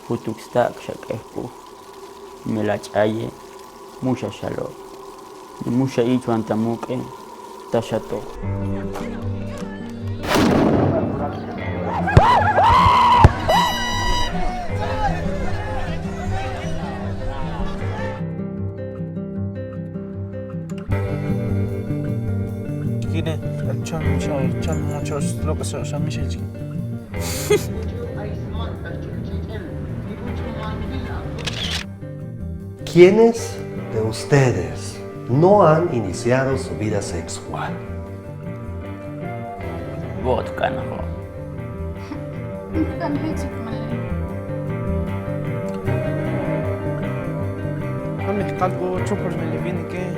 Putuxta xak'ejku melach'aye musha xalo musha ichwan tamuk'e taxato. Yine çam muchos lo que son mis hijos. ¿Quiénes de ustedes no han iniciado su vida sexual? Vodka naho. Dan hejtsik malay. Mami قلبه تشوفر من اللي بينك ايه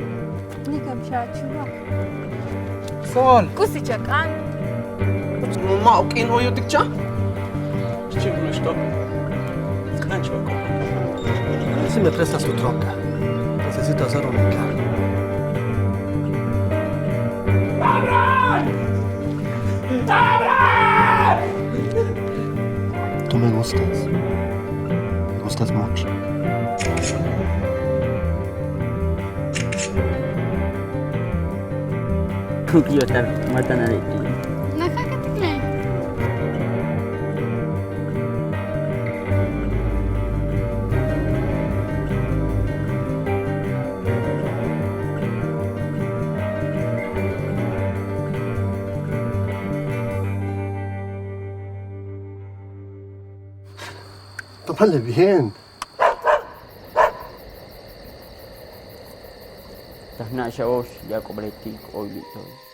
Nikam shachuwa. فول Kusi chakan. ما اوكين هو يدك ¿Qué esto? Cancho. A ver si me prestas tu troca. Necesito hacer un encargo. Tú me gustas. Me gustas mucho. Kukiyotar matanariki. Nakakatikle. Tómale bien. Tahna shaosh ya kobretik oilito.